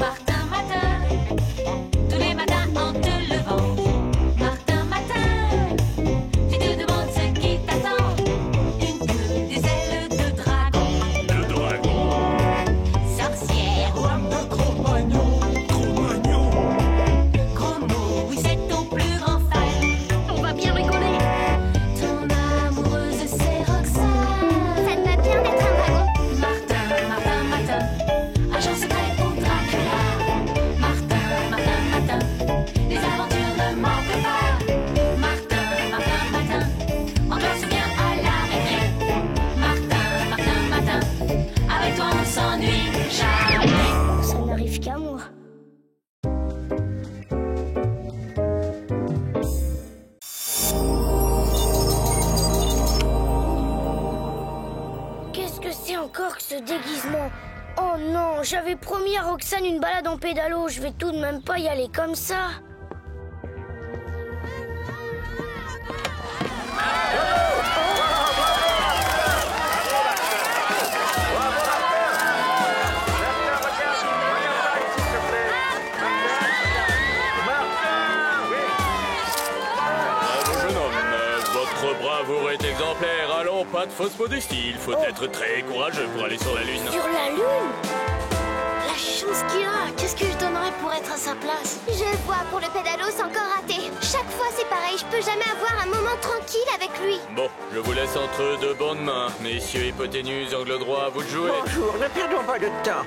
Martin Matin, tous les matins en te levant. Martin Matin, tu te demandes ce qui t'attend. Une queue, des ailes de dragon. De dragon. Sorcière, Roi de Cro-Magnon. Cro-Magnon. gros mot, oui c'est ton plus grand fan. On va bien rigoler. Ton amoureuse c'est Roxane. Ça te va bien d'être un dragon. Martin, Martin, Matin, agent secret pour Dracula. Martin, Martin, Matin, les aventures ne manquent pas. Martin, Martin, Matin, on doit se bien à la récré. Martin, Martin, Matin, avec toi on s'ennuie jamais. Ça n'arrive qu'à moi. Qu'est-ce que c'est encore que ce déguisement? Oh non, j'avais promis à Roxane une balade en pédalo. Je vais tout de même pas y aller comme ça. Bravo jeune homme, votre bravoure est exemplaire. Allons, pas de fausse modestie. Il faut être très courageux pour aller sur la Lune. Sur la lune? La chance qu'il a. Qu'est-ce que je donnerais pour être à sa place? Je vois, pour le pédalo, c'est encore raté. Chaque fois, c'est pareil. Je peux jamais avoir un moment tranquille avec lui. Bon, je vous laisse entre de bonnes mains. Messieurs hypoténuse, angle droit, à vous de jouer. Bonjour, ne perdons pas de temps.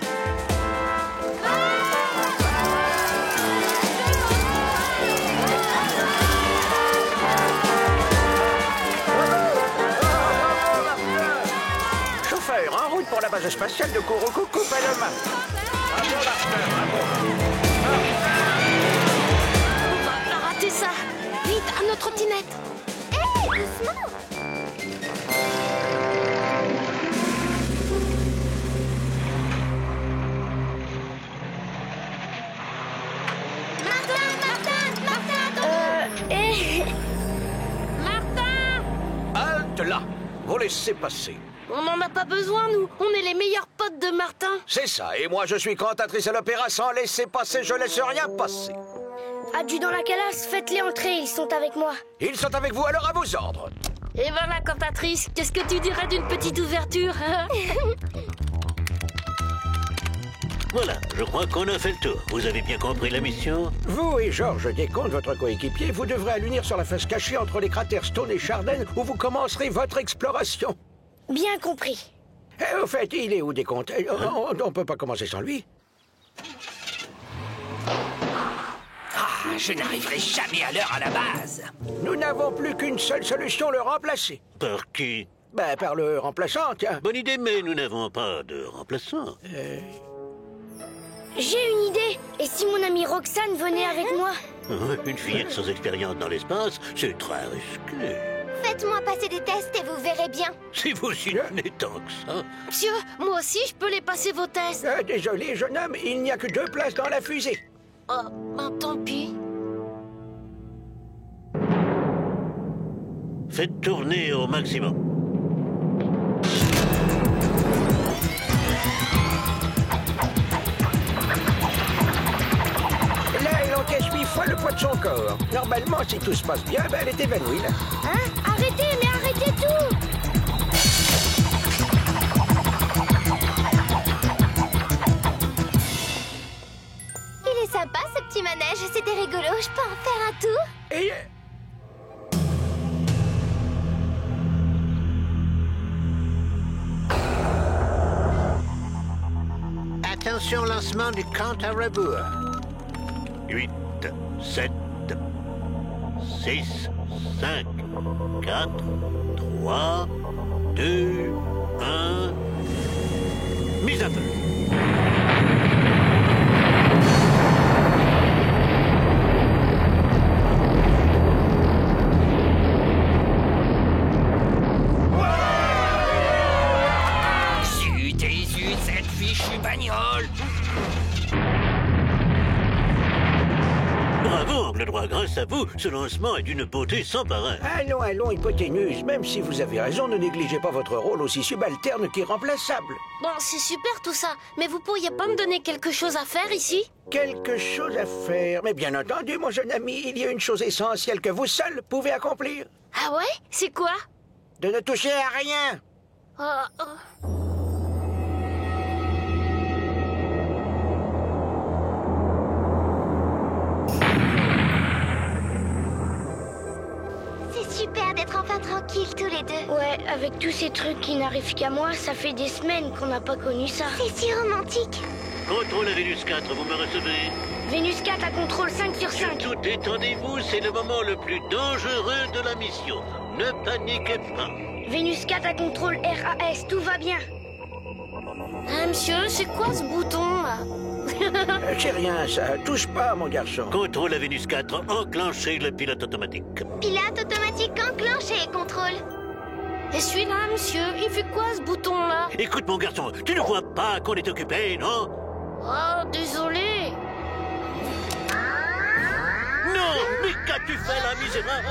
Chauffeur, en route pour la base spatiale de Kurokuku Paloma. On va pas rater ça. Vite, à notre trottinette. Hé, doucement. Martin! Halte là. Vous laissez passer. On n'en a pas besoin, nous. On est les meilleurs potes de Martin. C'est ça, et moi je suis cantatrice à l'opéra sans laisser passer, je laisse rien passer. Adjudant Lacalas, faites-les entrer, ils sont avec moi. Ils sont avec vous, alors à vos ordres. Et voilà, cantatrice, qu'est-ce que tu dirais d'une petite ouverture, hein? Voilà, je crois qu'on a fait le tour. Vous avez bien compris la mission? Vous et Georges Descomptes, votre coéquipier, vous devrez allunir sur la face cachée entre les cratères Stone et Chardin où vous commencerez votre exploration. Bien compris. Au fait, il est où Descomptes? On peut pas commencer sans lui. Je n'arriverai jamais à l'heure à la base. Nous n'avons plus qu'une seule solution, le remplacer. Par qui? Ben, par le remplaçant, tiens. Bonne idée, mais nous n'avons pas de remplaçant. J'ai une idée. Et si mon amie Roxane venait avec moi? Une fillette sans expérience dans l'espace, c'est très risqué. Faites-moi passer des tests et vous verrez bien. Si vous y tenez tant que ça. Monsieur, moi aussi, je peux les passer vos tests. Désolé, jeune homme, il n'y a que 2 places dans la fusée. Oh, ben tant pis. Faites tourner au maximum. Là, elle encaisse 8 fois le poids de son corps. Normalement, si tout se passe bien, ben, elle est évanouie, là. Hein? Arrêtez, mais arrêtez tout! Il est sympa, ce petit manège. C'était rigolo. Je peux en faire un tour? Et... Attention, lancement du compte à rebours. 8, 7, 6, 5, 4, 3, 2, 1... Mise à feu. Zut et zut, cette fichue bagnole. Bravo. Bravo, Angle Droit. Grâce à vous, ce lancement est d'une beauté sans pareil. Allons, hypoténuse. Même si vous avez raison, ne négligez pas votre rôle aussi subalterne qu'irremplaçable. Bon, c'est super tout ça, mais vous pourriez pas me donner quelque chose à faire ici? Quelque chose à faire. Mais bien entendu, mon jeune ami, il y a une chose essentielle que vous seul pouvez accomplir. Ah ouais? C'est quoi? De ne toucher à rien. C'est super d'être enfin tranquille tous les deux. Ouais, avec tous ces trucs qui n'arrivent qu'à moi, ça fait des semaines qu'on n'a pas connu ça. C'est si romantique. Contrôle à Vénus 4, vous me recevez? Vénus 4 à contrôle 5 sur 5. Surtout détendez-vous, c'est le moment le plus dangereux de la mission. Ne paniquez pas. Vénus 4 à contrôle RAS, tout va bien. Ah, monsieur, c'est quoi ce bouton là? C'est rien, ça. Touche pas, mon garçon. Contrôle à Vénus 4, enclenchez le pilote automatique. Pilote automatique enclenché, contrôle. Et celui-là, monsieur, il fait quoi ce bouton là? Écoute, mon garçon, tu ne vois pas qu'on est occupé, non? Oh, désolé. Non, mais qu'as-tu fait, là, misérable?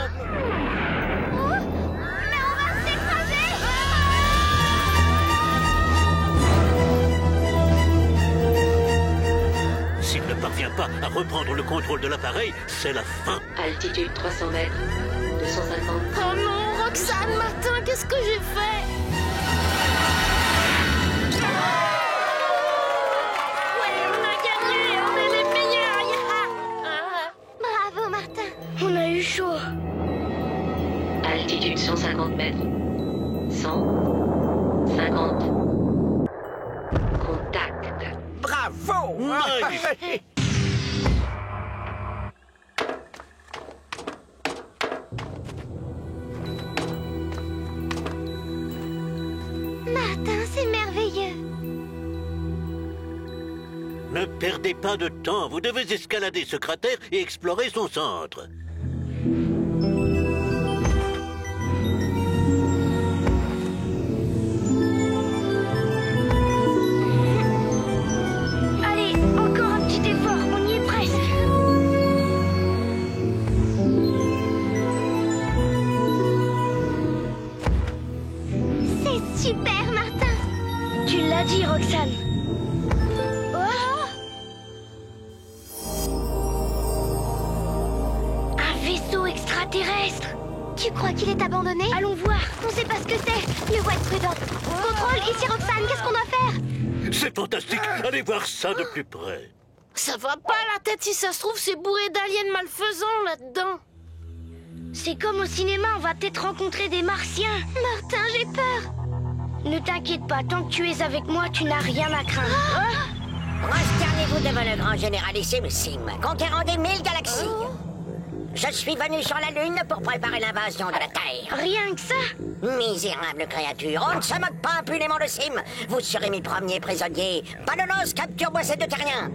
Mais on va s'écraser. S'il ne parvient pas à reprendre le contrôle de l'appareil, c'est la fin. Altitude 300 mètres, 250. Oh non, Roxane, Martin, qu'est-ce que j'ai fait? Ouais, on a gagné, on est les meilleurs, Bravo, Martin. On a eu chaud. Altitude 150 mètres. 150. Contact. Bravo. Magnifique. Martin, c'est merveilleux. Ne perdez pas de temps, vous devez escalader ce cratère et explorer son centre. Allez, encore un petit effort, on y est presque. C'est super, Martin. Tu l'as dit, Roxane. Un vaisseau extraterrestre. Tu crois qu'il est abandonné? Allons voir. On sait pas ce que c'est. Mieux vaut être prudent. Contrôle, ici Roxane, qu'est-ce qu'on doit faire? C'est fantastique, allez voir ça de plus près. Ça va pas la tête, si ça se trouve, c'est bourré d'aliens malfaisants là-dedans. C'est comme au cinéma, on va peut-être rencontrer des martiens. Martin, j'ai peur. Ne t'inquiète pas, tant que tu es avec moi, tu n'as rien à craindre. Prosternez-vous devant le grand généralissime Sim, conquérant des 1000 galaxies. Je suis venu sur la Lune pour préparer l'invasion de la Terre. Rien que ça? Misérable créature, on ne se moque pas impunément de Sim. Vous serez mes premiers prisonniers. Panolos, capture-moi ces deux terriens.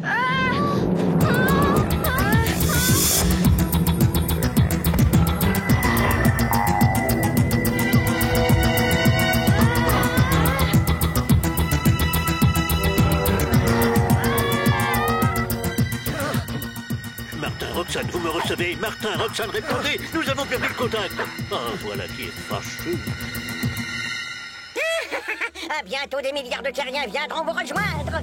Martin, Roxane, vous me recevez? Martin, Roxane, répondez! Nous avons perdu le contact! Ah, voilà qui est fâcheux. À bientôt, des milliards de terriens viendront vous rejoindre.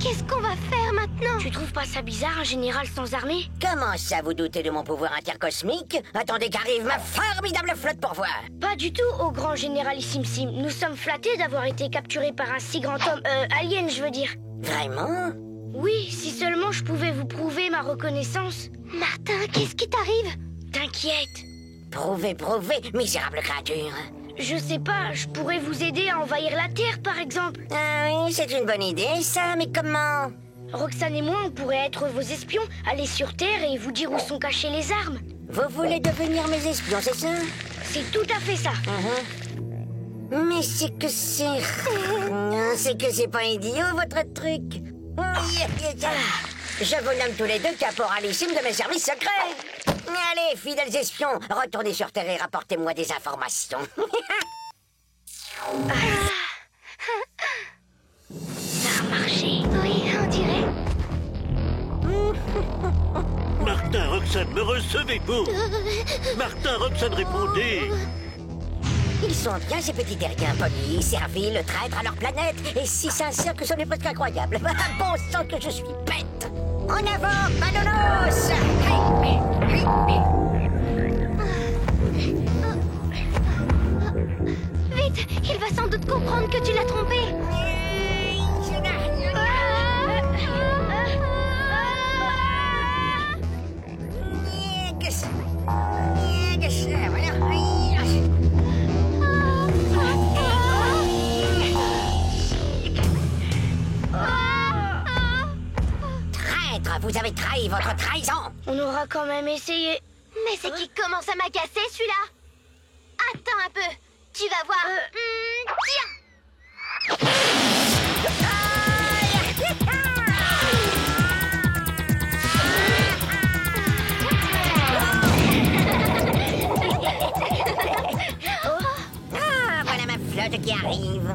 Qu'est-ce qu'on va faire maintenant? Tu trouves pas ça bizarre, un général sans armée? Comment ça, vous doutez de mon pouvoir intercosmique? Attendez qu'arrive ma formidable flotte pour voir. Pas du tout, au grand généralissime Sim. Nous sommes flattés d'avoir été capturés par un si grand homme... alien, je veux dire. Vraiment? Oui, si seulement je pouvais vous prouver ma reconnaissance. Martin, qu'est-ce qui t'arrive? T'inquiète. Prouvez, misérable créature. Je sais pas, je pourrais vous aider à envahir la Terre, par exemple. Ah oui, c'est une bonne idée, ça, mais comment? Roxane et moi, on pourrait être vos espions, aller sur Terre et vous dire où sont cachées les armes. Vous voulez devenir mes espions, c'est ça? C'est tout à fait ça. Mais c'est que c'est... c'est que c'est pas idiot, votre truc. Je vous nomme tous les deux caporalissime de mes services secrets. Allez, fidèles espions, retournez sur Terre et rapportez-moi des informations. Ça a marché. Oui, on dirait. Martin, Roxane, me recevez-vous? Martin, Roxane, répondez. Ils sont bien ces petits terriens polis, servis le traître à leur planète, et si sincères que ce n'est presque incroyable. Bon sang que je suis bête. En avant, Manolos! Vite, il va sans doute comprendre que tu l'as trompé. Traître, vous avez trahi votre trahison. On aura quand même essayé. Mais c'est qui commence à m'agacer, celui-là. Attends un peu. Tu vas voir. Tiens. Ah, voilà ma flotte qui arrive.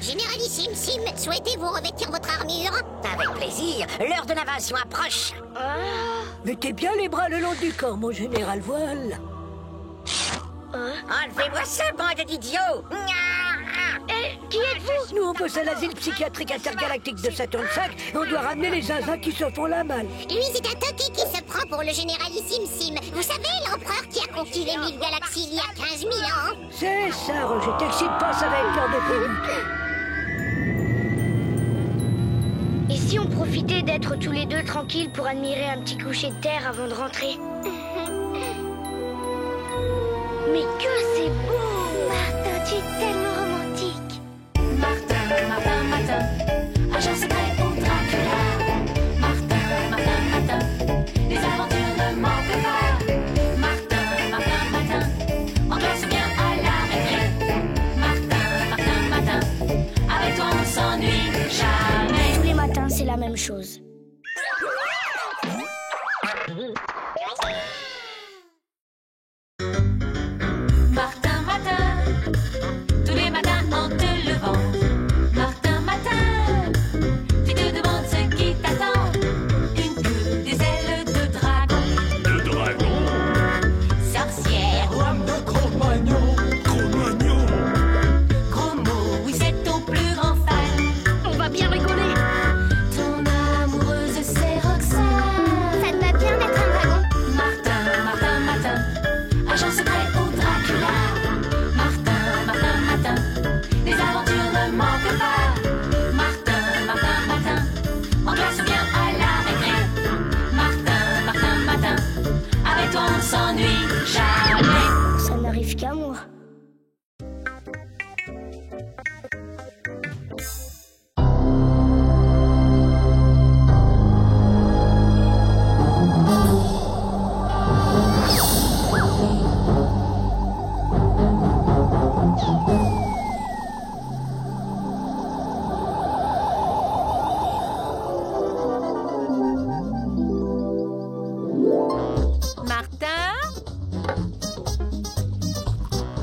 Généralissime Sim, souhaitez-vous revêtir votre armure? Avec plaisir, l'heure de l'invasion approche. Mettez bien les bras le long du corps, mon général Voile. Enlevez-moi ça, bande d'idiots. Qui êtes-vous? Nous, on bosse à l'asile psychiatrique intergalactique de Saturne V et on doit ramener les zinzins qui se font la malle. Lui, c'est un toqué qui se prend pour le généralissime Sim. Vous savez, l'empereur qui a conquis les 1000 galaxies il y a 15 000 ans? C'est ça, Roger. T'excites pas, ça va être l'heure de panique. Et si on profitait d'être tous les deux tranquilles pour admirer un petit coucher de terre avant de rentrer? Mais que c'est beau! Martin, tu es tellement romantique. Martin, Martin, Martin, agent secret pour Dracula. Martin, Martin, Martin, les aventures ne manquent pas. Martin, Martin, Martin, en classe bien à la récré. Martin, Martin, Martin, avec toi on s'ennuie jamais. Tous les matins, c'est la même chose. Martin, Martin, tous les matins en te levant. Martin, Martin, tu te demandes ce qui t'attend. Une queue, des ailes de dragon. De dragon. Sorcière, Rame de Cro-Magnon. Cro-Magnon. gros mot, oui c'est ton plus grand fan. On va bien rigoler. Ton amoureuse c'est Roxane. Ça te va bien d'être un dragon? Martin, Martin, Martin, agent secret pour Dracula. Martin, Martin, Martin, les aventures ne manquent pas. Martin, Martin, Martin, en classe bien à la récré. Martin, Martin, Martin, avec toi on s'ennuie jamais. Ça n'arrive qu'à moi.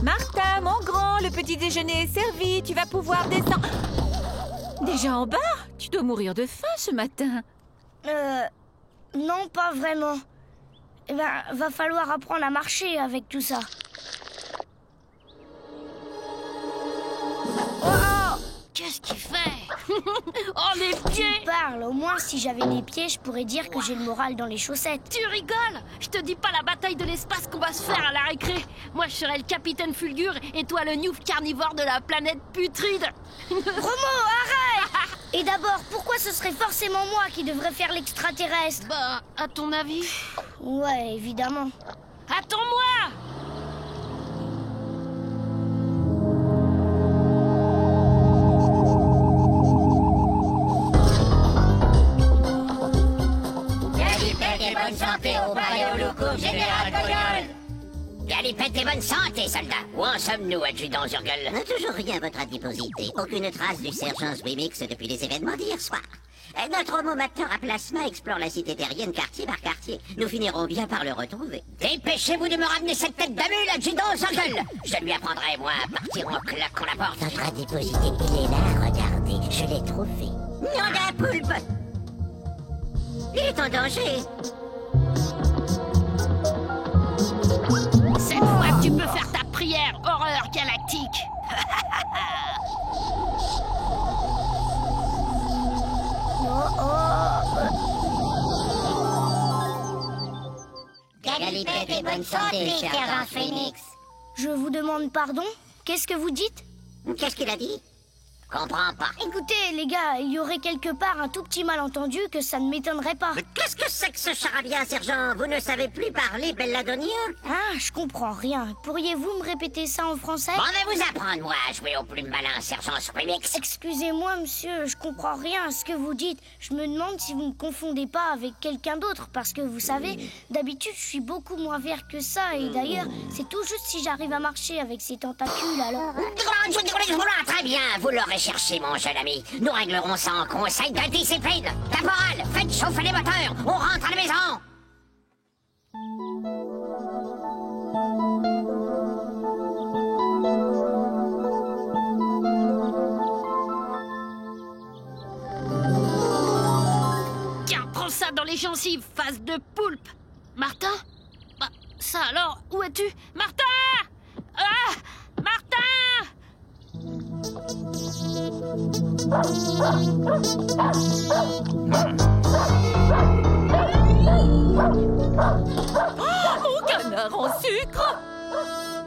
Martin, mon grand, le petit déjeuner est servi. Tu vas pouvoir descendre. Déjà en bas? Tu dois mourir de faim ce matin. Non, pas vraiment. Eh ben, va falloir apprendre à marcher avec tout ça. Qu'est-ce qu'il fait? Oh, les pieds! Tu parles. Au moins, si j'avais des pieds, je pourrais dire que j'ai le moral dans les chaussettes. Tu rigoles? Je te dis pas la bataille de l'espace qu'on va se faire à la récré. Moi, je serai le capitaine Fulgur et toi le Newf carnivore de la planète putride. Romo, arrête! Et d'abord, pourquoi ce serait forcément moi qui devrais faire l'extraterrestre? Bah, à ton avis? Ouais, évidemment. Attends-moi! Bonne santé au Paléoloco Général Cognol. Galipette et bonne santé, soldat. Où en sommes-nous, adjudant Zurgle? Toujours rien, votre adiposité. Aucune trace du sergent Swimix depuis les événements d'hier soir. Notre homomateur à plasma explore la cité terrienne quartier par quartier. Nous finirons bien par le retrouver. Dépêchez-vous de me ramener cette tête d'amule, adjudant Zurgle. Je lui apprendrai, moi, à partir en claquant la porte. Notre adiposité, il est là, regardez. Je l'ai trouvé. Nom d'un poulpe! Il est en danger. Cette fois, tu peux faire ta prière, horreur galactique. Galipette et bonne santé, sergent Phoenix. Je vous demande pardon? Qu'est-ce que vous dites? Qu'est-ce qu'il a dit? Comprends pas. Écoutez, les gars, il y aurait quelque part un tout petit malentendu que ça ne m'étonnerait pas. Mais qu'est-ce que c'est que ce charabia, sergent? Vous ne savez plus parler belladonien? Ah, je comprends rien. Pourriez-vous me répéter ça en français? On va vous apprendre, moi, à jouer au plus malin, sergent Swimix. Excusez-moi, monsieur, je comprends rien à ce que vous dites. Je me demande si vous ne confondez pas avec quelqu'un d'autre, parce que vous savez, d'habitude, je suis beaucoup moins vert que ça, et d'ailleurs, c'est tout juste si j'arrive à marcher avec ces tentacules, alors... Très bien, vous l'aurez cherché, mon jeune ami. Nous réglerons ça en conseil de discipline. Caporal, faites chauffer les moteurs. On rentre à la maison. Tiens, prends ça dans les gencives, face de poulpe. Martin? Bah, ça alors, où es-tu? Martin! Ah! Martin! Oh, mon canard en sucre!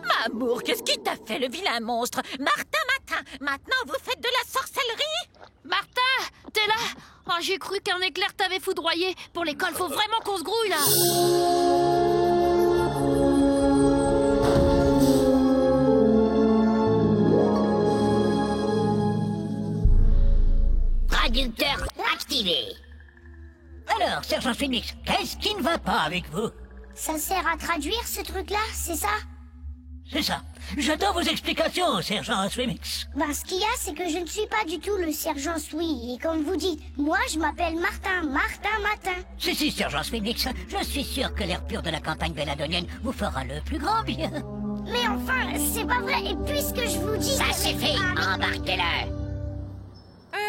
Mamour, qu'est-ce qui t'a fait, le vilain monstre? Martin, maintenant vous faites de la sorcellerie? Martin, t'es là? Oh, j'ai cru qu'un éclair t'avait foudroyé. Pour l'école, faut vraiment qu'on se grouille, là. Traducteur activé. Alors, sergent Phoenix, qu'est-ce qui ne va pas avec vous? Ça sert à traduire, ce truc-là, c'est ça? C'est ça. J'attends vos explications, sergent Swimix. Ben, ce qu'il y a, c'est que je ne suis pas du tout le sergent Swi. Et comme vous dites, moi, je m'appelle Martin Matin. Si, sergent Swimix, je suis sûr que l'air pur de la campagne belladonienne vous fera le plus grand bien. Mais enfin, c'est pas vrai. Et puisque je vous dis... Ça suffit, embarquez-le.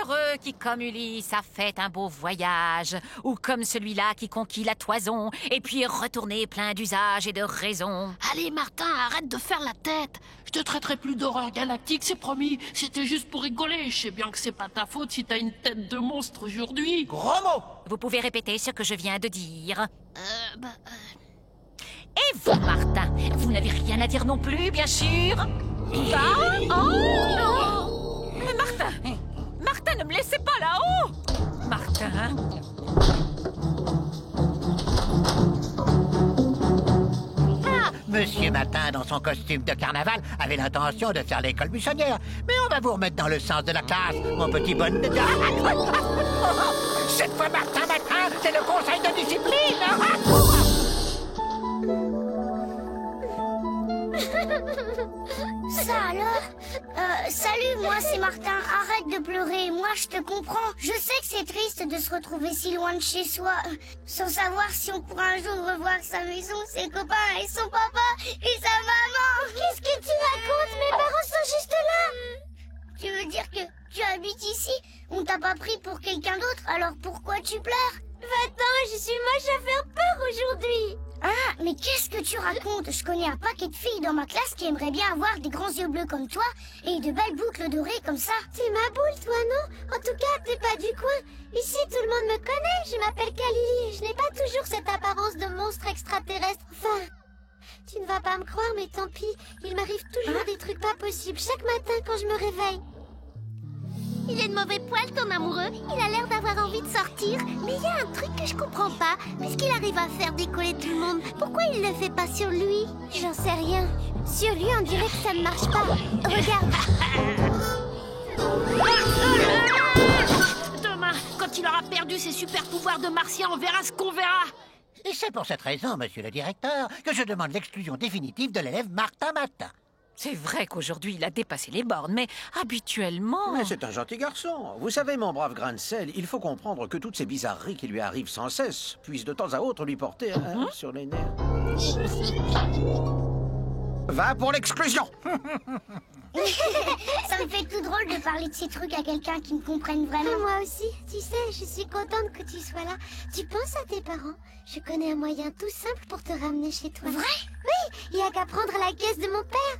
Heureux qui, comme Ulysse, a fait un beau voyage, ou comme celui-là qui conquit la toison, et puis est retourné plein d'usages et de raisons. Allez, Martin, arrête de faire la tête. Je te traiterai plus d'horreur galactique, c'est promis. C'était juste pour rigoler. Je sais bien que c'est pas ta faute si t'as une tête de monstre aujourd'hui. Gros mot! Vous pouvez répéter ce que je viens de dire. Et vous, Martin, vous n'avez rien à dire non plus, bien sûr? Mais Martin, ne me laissez pas là-haut! Martin! Monsieur Matin, dans son costume de carnaval, avait l'intention de faire l'école buissonnière. Mais on va vous remettre dans le sens de la classe, mon petit bonne de... Cette fois, Matin, c'est le conseil de discipline. Ça alors? Salut, moi c'est Martin. Arrête de pleurer, moi je te comprends. Je sais que c'est triste de se retrouver si loin de chez soi, sans savoir si on pourra un jour revoir sa maison, ses copains et son papa et sa maman. Qu'est-ce que tu racontes? Mes parents sont juste là. Tu veux dire que tu habites ici? On t'a pas pris pour quelqu'un d'autre, alors pourquoi tu pleures? Va-t'en, je suis moche à faire peur aujourd'hui. Ah, mais qu'est-ce que tu racontes? Je connais un paquet de filles dans ma classe qui aimeraient bien avoir des grands yeux bleus comme toi et de belles boucles dorées comme ça. T'es ma boule, toi, non? En tout cas, t'es pas du coin. Ici, tout le monde me connaît. Je m'appelle Kalili et je n'ai pas toujours cette apparence de monstre extraterrestre. Enfin, tu ne vas pas me croire, mais tant pis. Il m'arrive toujours des trucs pas possibles chaque matin quand je me réveille. Il est de mauvais poil, ton amoureux. Il a l'air d'avoir envie de sortir. Mais il y a un truc que je comprends pas. Puisqu'il arrive à faire décoller tout le monde, pourquoi il le fait pas sur lui? J'en sais rien. Sur lui, on dirait que ça ne marche pas. Regarde. Demain, quand il aura perdu ses super pouvoirs de martien, on verra ce qu'on verra. Et c'est pour cette raison, monsieur le directeur, que je demande l'exclusion définitive de l'élève Martin Matin. C'est vrai qu'aujourd'hui, il a dépassé les bornes, mais habituellement... Mais c'est un gentil garçon. Vous savez, mon brave grain de sel, il faut comprendre que toutes ces bizarreries qui lui arrivent sans cesse puissent de temps à autre lui porter sur les nerfs. Va pour l'exclusion. Ça me fait tout drôle de parler de ces trucs à quelqu'un qui me comprenne vraiment. Moi aussi, tu sais, je suis contente que tu sois là. Tu penses à tes parents? Je connais un moyen tout simple pour te ramener chez toi. Vrai? Oui, il y a qu'à prendre la caisse de mon père.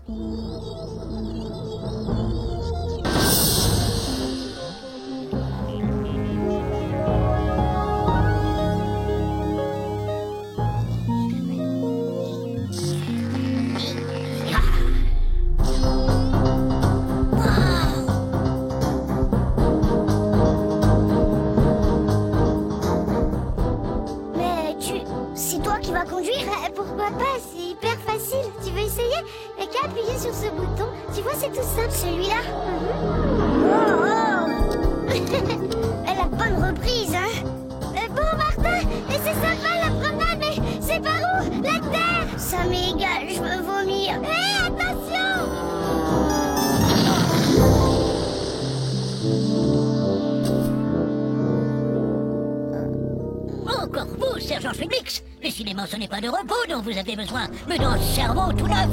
Pourquoi pas, c'est hyper facile. Tu veux essayer? Y'a qu'à appuyer sur ce bouton. Tu vois, c'est tout simple. Celui-là? Elle a bonne reprise, hein? Bon, Martin, et c'est sympa la promenade, mais c'est par où? La terre? Ça m'est égal, je veux vomir. Hé, attention! Encore vous, sergent Schwimix. Décidément, ce n'est pas de repos dont vous avez besoin, mais d'un cerveau tout neuf.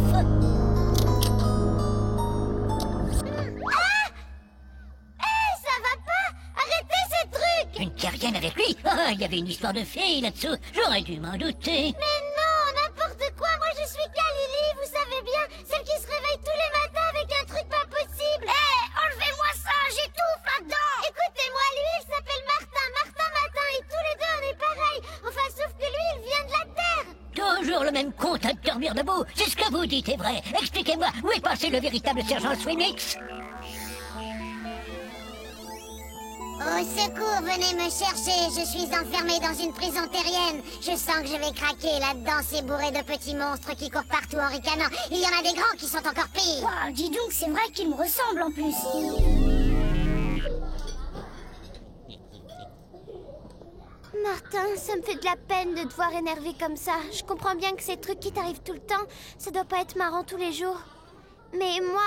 Ça va pas? Arrêtez ces trucs! Une terrienne avec lui? Ah, il y avait une histoire de fille là-dessous. J'aurais dû m'en douter. Mais non, n'importe quoi. Moi, je suis Kalili, vous savez bien. Celle qui se réveille tous les matins avec un truc pas possible. Hé, enlevez-moi ça, j'étouffe là-dedans. Écoutez-moi, lui, il s'appelle Martin Matin, et tous les deux, on est pareils. Enfin, sauf que lui, il vient de la Terre. Toujours le même compte à dormir debout. C'est ce que vous dites est vrai. Expliquez-moi, où est passé le véritable sergent Schwimix? Au secours, venez me chercher. Je suis enfermée dans une prison terrienne. Je sens que je vais craquer là-dedans. C'est bourré de petits monstres qui courent partout en ricanant. Il y en a des grands qui sont encore pires. Wow, dis donc, c'est vrai qu'ils me ressemblent en plus. Martin, ça me fait de la peine de te voir énervé comme ça. Je comprends bien que ces trucs qui t'arrivent tout le temps, ça doit pas être marrant tous les jours. Mais moi,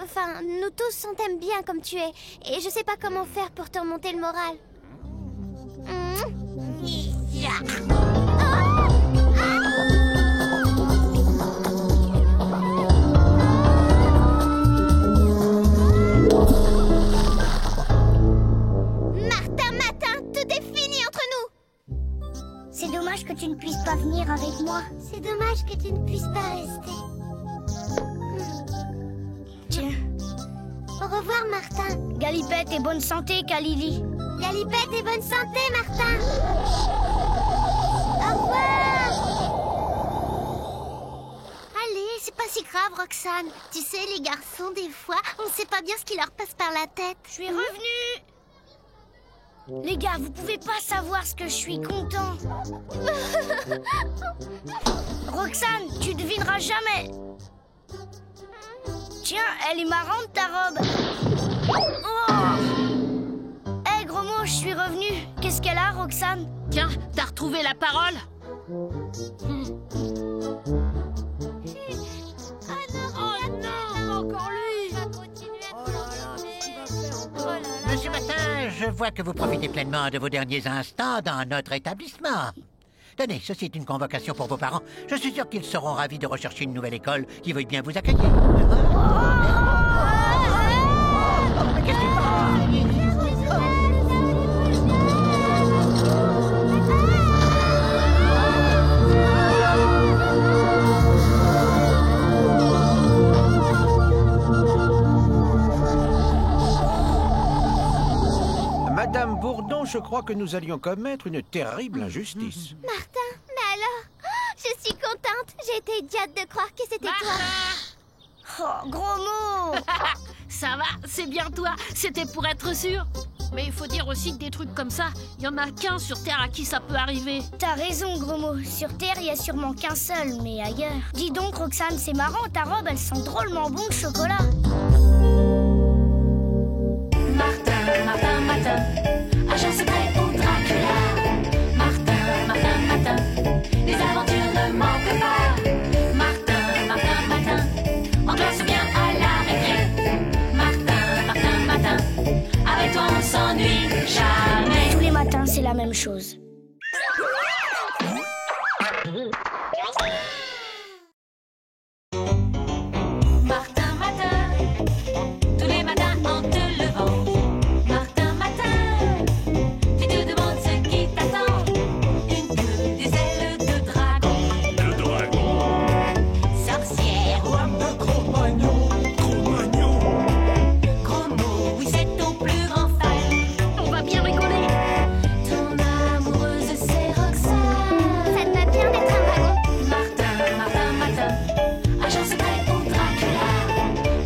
enfin, nous tous, on t'aime bien comme tu es. Et je sais pas comment faire pour te remonter le moral. Martin Matin, tout est fini entre nous. C'est dommage que tu ne puisses pas venir avec moi. C'est dommage que tu ne puisses pas rester. Tiens. Au revoir, Martin. Galipette et bonne santé, Kalili. Galipette et bonne santé, Martin. Au revoir. Allez, c'est pas si grave, Roxane. Tu sais, les garçons, des fois, on sait pas bien ce qui leur passe par la tête. Je suis revenue. Les gars, vous pouvez pas savoir ce que je suis content. Roxane, tu devineras jamais. Tiens, elle est marrante ta robe. Oh. Hé, gros mot, je suis revenue. Qu'est-ce qu'elle a, Roxane? Tiens, t'as retrouvé la parole? Monsieur Matin, je vois que vous profitez pleinement de vos derniers instants dans notre établissement. Tenez, ceci est une convocation pour vos parents. Je suis sûr qu'ils seront ravis de rechercher une nouvelle école qui veuille bien vous accueillir. Mais qu'est-ce qu'il Madame Bourdon, je crois que nous allions commettre une terrible injustice. Martin, mais alors? Je suis contente. J'ai été idiote de croire que c'était toi. Oh, gros mot. Ça va, c'est bien toi. C'était pour être sûr. Mais il faut dire aussi que des trucs comme ça, il y en a qu'un sur Terre à qui ça peut arriver. T'as raison, gros mot. Sur Terre, il y a sûrement qu'un seul, mais ailleurs. Dis donc, Roxane, c'est marrant, ta robe, elle sent drôlement bon le chocolat. Martin, Martin, Martin, agent secret pour Dracula. Martin, Martin, Martin, Les aventures ne manquent pas. Martin, Martin, Martin, en classe ou bien à la récré. Martin, Martin, Martin, avec toi on s'ennuie jamais. Tous les matins, c'est la même chose. Martin, Martin, tous les matins en te levant. Martin, Martin, tu te demandes ce qui t'attend. Une queue, des ailes de dragon. De dragon. Sorcière ou un peu Cro-Magnon. Cro-Magnon. gros mot, oui c'est ton plus grand fan. On va bien rigoler. Ton amoureuse c'est Roxane. Ça te va bien d'être un dragon. Martin, Martin, Martin, agent secret ou Dracula.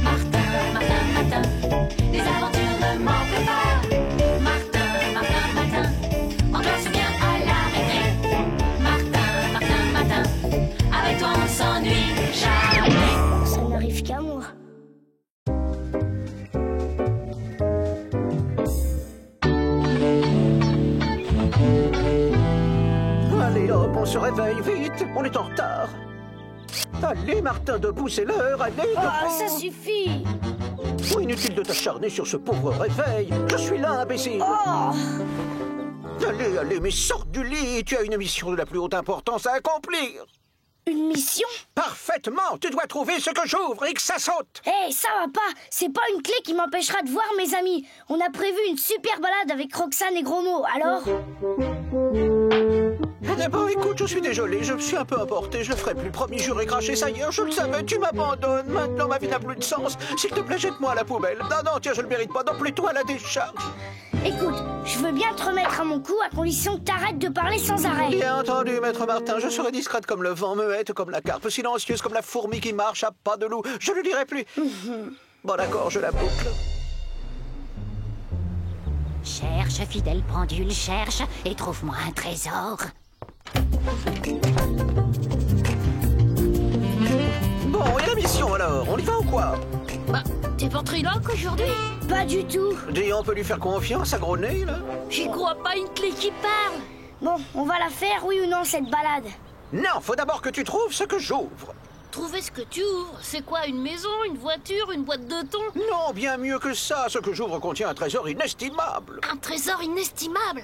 Martin, Martin, Martin, les aventures ne manquent pas. Martin, Martin, Martin, en classe ou bien à la récré. Martin, Martin, Martin, avec toi on s'ennuie jamais. Ça n'arrive qu'à moi. Allez hop, on se réveille vite, on est en retard. Allez Martin, debout, c'est l'heure, allez debout. Ah, ça suffit. Oh, inutile de t'acharner sur ce pauvre réveil. Je suis là, imbécile. Oh, Allez, allez, mais sors du lit, tu as une mission de la plus haute importance à accomplir. une mission? Parfaitement, tu dois trouver ce que j'ouvre et que ça saute. Hé, ça va pas. C'est pas une clé qui m'empêchera de voir mes amis. On a prévu une super balade avec Roxane et Gros Mot, alors? Eh bon, écoute, je suis désolé, je me suis un peu emporté, je le ferai plus, promis, juré, craché, ça y est, je le savais, tu m'abandonnes, maintenant ma vie n'a plus de sens. S'il te plaît, jette-moi à la poubelle. Non, non, tiens, je le mérite pas, non, plutôt à la décharge. Écoute, je veux bien te remettre à mon coup à condition que t'arrêtes de parler sans arrêt. Bien entendu, maître Martin, je serai discrète comme le vent, muette comme la carpe, silencieuse comme la fourmi qui marche à pas de loup. Je ne le dirai plus. Bon, d'accord, je la boucle. Cherche, fidèle pendule, cherche et trouve-moi un trésor. Bon, et la mission alors? On y va ou quoi? Bah, t'es ventriloque aujourd'hui? Pas du tout. Dis, on peut lui faire confiance à gros nez, là? J'y crois pas, une clé qui parle. Bon, on va la faire, oui ou non, cette balade? Non, faut d'abord que tu trouves ce que j'ouvre. Trouver ce que tu ouvres, c'est quoi? Une maison, une voiture, une boîte de thon? Non, bien mieux que ça. Ce que j'ouvre contient un trésor inestimable. Un trésor inestimable.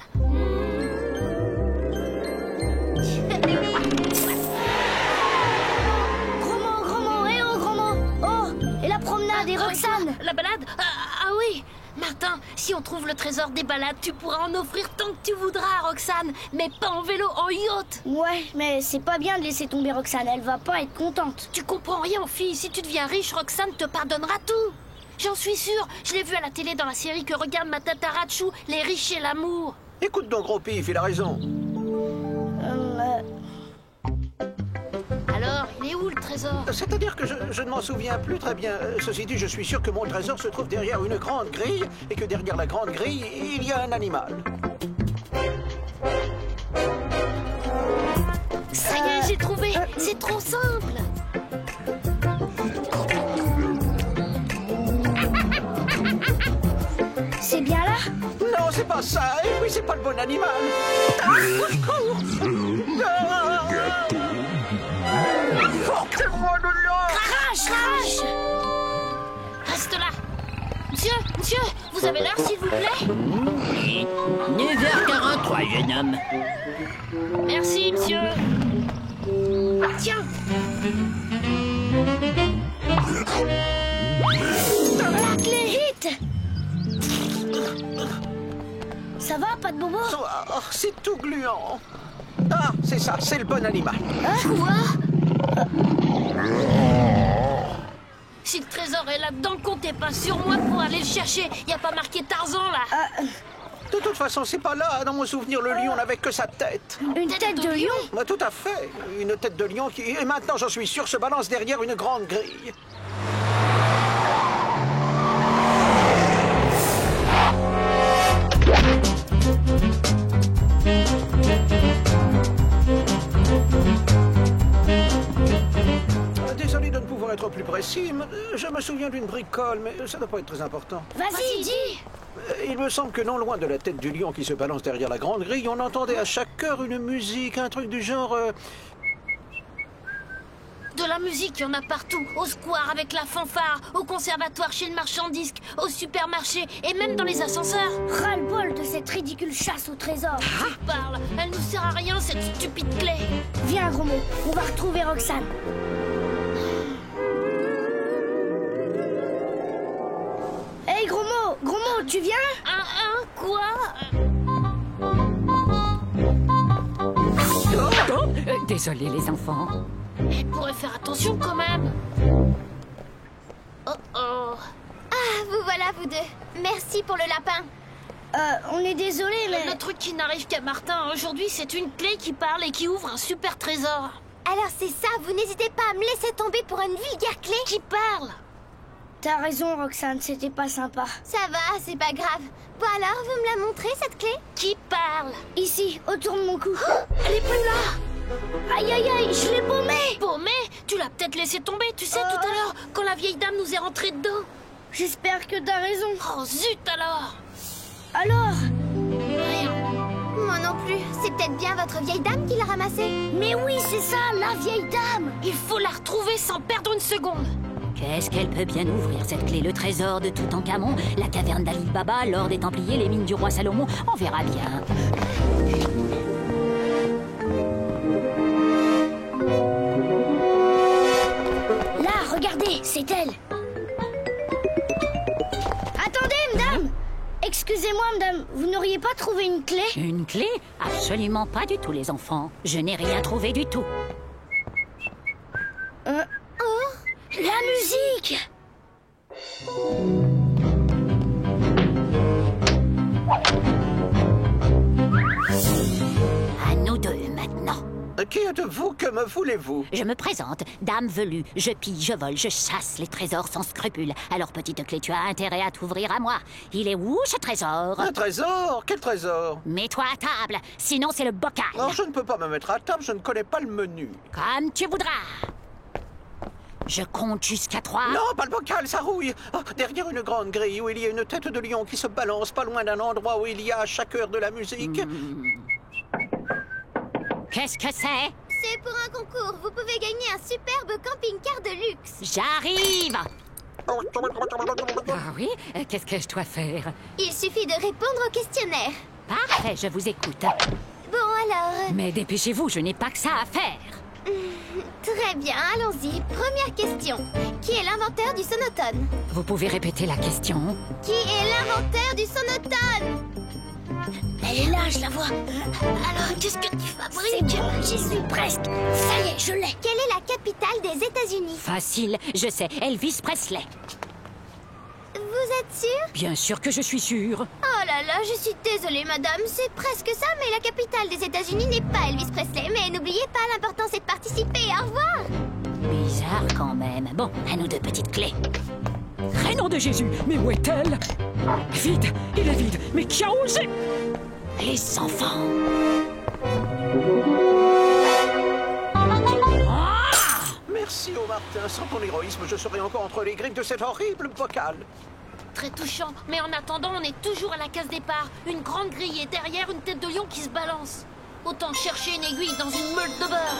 Gros mot, eh oh, Gros mot. Oh, et la promenade et Roxane. La balade? Ah oui. Martin, si on trouve le trésor des balades, tu pourras en offrir tant que tu voudras à Roxane, mais pas en vélo, en yacht. Ouais, mais c'est pas bien de laisser tomber Roxane, elle va pas être contente. Tu comprends rien, fille. Si tu deviens riche, Roxane te pardonnera tout. J'en suis sûre. Je l'ai vu à la télé dans la série que regarde ma Tatarachou, Les riches et l'amour. Écoute donc, gros pif, il a raison. Alors, il est où le trésor? C'est-à-dire que je ne m'en souviens plus très bien. Ceci dit, je suis sûr que mon trésor se trouve derrière une grande grille et que derrière la grande grille, il y a un animal. Ça y est, j'ai trouvé. C'est trop simple. C'est bien là? Non, c'est pas ça. Et oui, c'est pas le bon animal. Ah, au secours. Sortez-moi de là. Arrache. Reste là. Monsieur, vous avez l'heure, s'il vous plaît? 9h43, jeune homme. Merci, monsieur. Tiens. La clé hit. Ça va, pas de bobo? Oh, c'est tout gluant. Ah, c'est ça, c'est le bon animal. Quoi? Si le trésor est là-dedans, comptez pas sur moi pour aller le chercher. Y a pas marqué Tarzan, là. De toute façon, c'est pas là. Dans mon souvenir, le lion n'avait que sa tête. Une tête de lion? Moi, tout à fait. Une tête de lion qui, et maintenant j'en suis sûr, se balance derrière une grande grille. désolé de ne pouvoir être plus précis. Je me souviens d'une bricole, mais ça ne doit pas être très important. Vas-y, dis. Il me semble que non loin de la tête du lion qui se balance derrière la grande grille, on entendait à chaque heure une musique, un truc du genre... De la musique, il y en a partout. Au square avec la fanfare, au conservatoire chez le marchand de disques, au supermarché et même dans les ascenseurs. Ras-le-bol de cette ridicule chasse au trésor. Tu parles, elle nous sert à rien cette stupide clé. Viens, Gros Mot, on va retrouver Roxane. Hey, Gros Mot, tu viens? Quoi? Désolé les enfants. Elle pourrait faire attention quand même. Oh. Ah, vous voilà, vous deux. Merci pour le lapin. On est désolé, mais... Le truc qui n'arrive qu'à Martin aujourd'hui, c'est une clé qui parle et qui ouvre un super trésor. Alors c'est ça, vous n'hésitez pas à me laisser tomber pour une vulgaire clé qui parle. T'as raison, Roxane, c'était pas sympa. Ça va, c'est pas grave. Bon alors, vous me la montrez, cette clé? Qui parle? Ici, autour de mon cou. Elle est plus là. Aïe, aïe, aïe, je l'ai paumée. Paumée? Tu l'as peut-être laissé tomber, tu sais, tout à l'heure, quand la vieille dame nous est rentrée dedans. J'espère que t'as raison. Oh zut alors. Alors? Rien. Moi non plus. C'est peut-être bien votre vieille dame qui l'a ramassée. Mais oui, c'est ça, la vieille dame. Il faut la retrouver sans perdre une seconde. Qu'est-ce qu'elle peut bien ouvrir, cette clé? Le trésor de Toutankhamon, la caverne d'Ali Baba, l'or des Templiers, les mines du roi Salomon? On verra bien. Là, regardez, c'est elle. Attendez, madame. Excusez-moi, madame, vous n'auriez pas trouvé une clé? Une clé? Absolument pas du tout, les enfants. Je n'ai rien trouvé du tout. La musique! À nous deux, maintenant. Qui êtes-vous? Que me voulez-vous? Je me présente, dame velue. Je pille, je vole, je chasse les trésors sans scrupule. Alors, petite clé, tu as intérêt à t'ouvrir à moi. Il est où, ce trésor? Un trésor? Quel trésor? Mets-toi à table, sinon c'est le bocal. Non, je ne peux pas me mettre à table, je ne connais pas le menu. Comme tu voudras. Je compte jusqu'à 3. Non, pas le bocal, ça rouille. Oh, derrière une grande grille où il y a une tête de lion qui se balance pas loin d'un endroit où il y a à chaque heure de la musique. Qu'est-ce que c'est? C'est pour un concours. Vous pouvez gagner un superbe camping-car de luxe. J'arrive. Ah oui? Qu'est-ce que je dois faire? Il suffit de répondre au questionnaire. Parfait, je vous écoute. Bon alors... Mais dépêchez-vous, je n'ai pas que ça à faire. Très bien, allons-y. Première question. Qui est l'inventeur du sonotone? Vous pouvez répéter la question? Qui est l'inventeur du sonotone? Elle est là, je la vois. Alors, qu'est-ce que tu fabriques? J'y suis presque. Ça y est, je l'ai. Quelle est la capitale des États-Unis? Facile, je sais, Elvis Presley. Vous êtes sûr? Bien sûr que je suis sûre. Oh là là, je suis désolée, madame. C'est presque ça, mais la capitale des États-Unis n'est pas Elvis Presley. Mais n'oubliez pas, l'important c'est de participer. Au revoir. Bizarre quand même. Bon, à nous deux, petites clés. Prénom de Jésus, mais où est-elle? Vide, il est vide, mais qui a osé? Les enfants. Merci, au Martin. Sans ton héroïsme, je serais encore entre les griffes de cet horrible bocal. Très touchant, mais en attendant, on est toujours à la case départ. Une grande grille et derrière une tête de lion qui se balance. Autant chercher une aiguille dans une meule de beurre.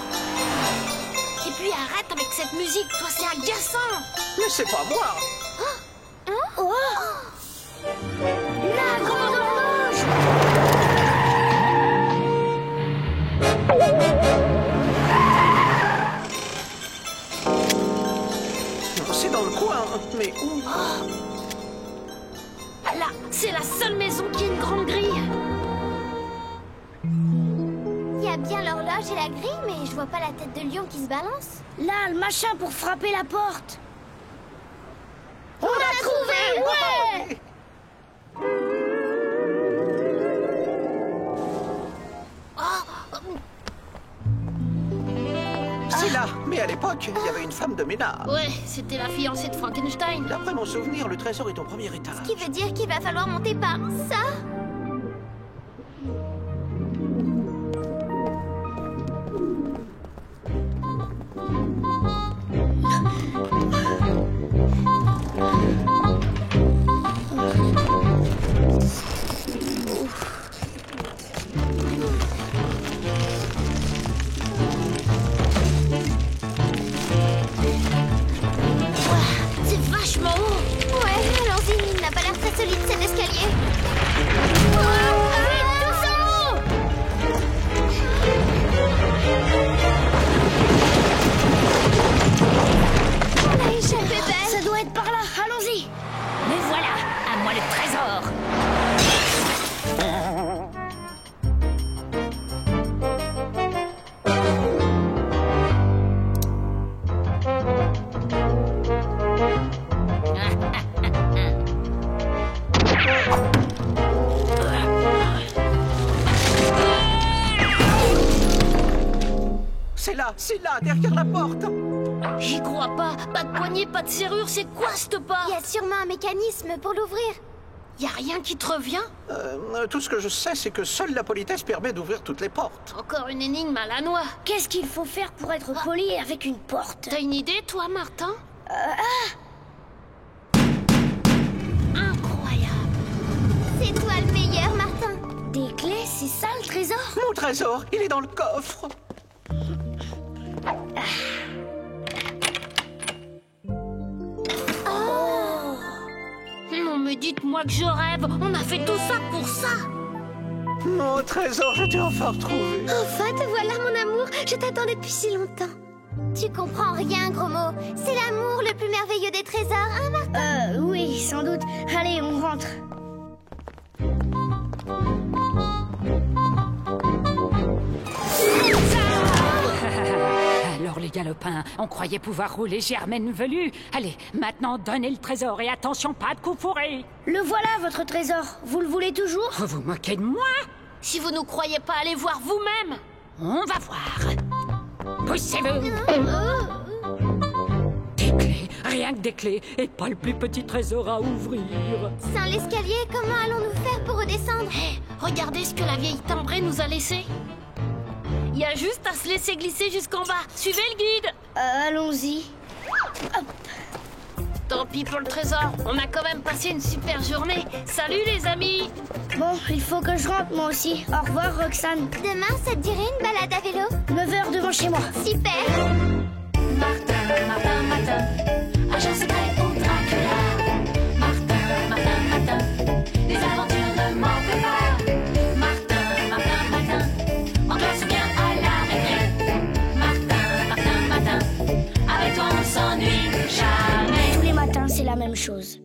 Et puis arrête avec cette musique, toi c'est agaçant. Mais c'est pas moi. Oh. La grande horloge. C'est dans le coin, mais où? Là, c'est la seule maison qui a une grande grille. Il y a bien l'horloge et la grille, mais je vois pas la tête de lion qui se balance. Là, le machin pour frapper la porte. On l'a trouvé, ouais. C'est là, mais à l'époque, il y avait une femme de ménage. Ouais, c'était la fiancée de Frankenstein. D'après mon souvenir, le trésor est au premier étage. Ce qui veut dire qu'il va falloir monter par ça. c'est là, derrière la porte. J'y crois pas. Pas de poignée, pas de serrure, c'est quoi cette porte? Il y a sûrement un mécanisme pour l'ouvrir. Y a rien qui te revient? Tout ce que je sais, c'est que seule la politesse permet d'ouvrir toutes les portes. Encore une énigme à la noix. Qu'est-ce qu'il faut faire pour être poli avec une porte? T'as une idée, toi, Martin? Incroyable. C'est toi le meilleur, Martin. Des clés, c'est ça le trésor? Mon trésor, il est dans le coffre. Non, mais dites-moi que je rêve. On a fait tout ça pour ça. Mon trésor, je t'ai enfin retrouvé. Enfin, te voilà, mon amour. Je t'attendais depuis si longtemps. Tu comprends rien, gros mot. C'est l'amour le plus merveilleux des trésors, hein, Martin? Oui, sans doute. Allez, on rentre. Alors les galopins, on croyait pouvoir rouler Germaine velue. Allez, maintenant donnez le trésor et attention, pas de coup fourré. Le voilà, votre trésor. Vous le voulez toujours? Vous vous moquez de moi? Si vous ne croyez pas, allez voir vous-même. On va voir. Poussez-vous. Des clés, rien que des clés, et pas le plus petit trésor à ouvrir. Sans l'escalier, comment allons-nous faire pour redescendre? Hé, regardez ce que la vieille timbrée nous a laissé. Il y a juste à se laisser glisser jusqu'en bas. Suivez le guide. Allons-y. Tant pis pour le trésor. On a quand même passé une super journée. Salut les amis. Bon, il faut que je rentre moi aussi. Au revoir, Roxane. Demain, ça te dirait une balade à vélo? 9 heures devant chez moi. Super. Martin, Martin, Martin, agent secret pour Dracula. Martin, Martin, Martin, les aventures ne manquent pas. Martin, Martin, Martin, on te souvient à la récré. Martin, Martin, Martin, avec toi on s'ennuie jamais. Tous les matins, c'est la même chose.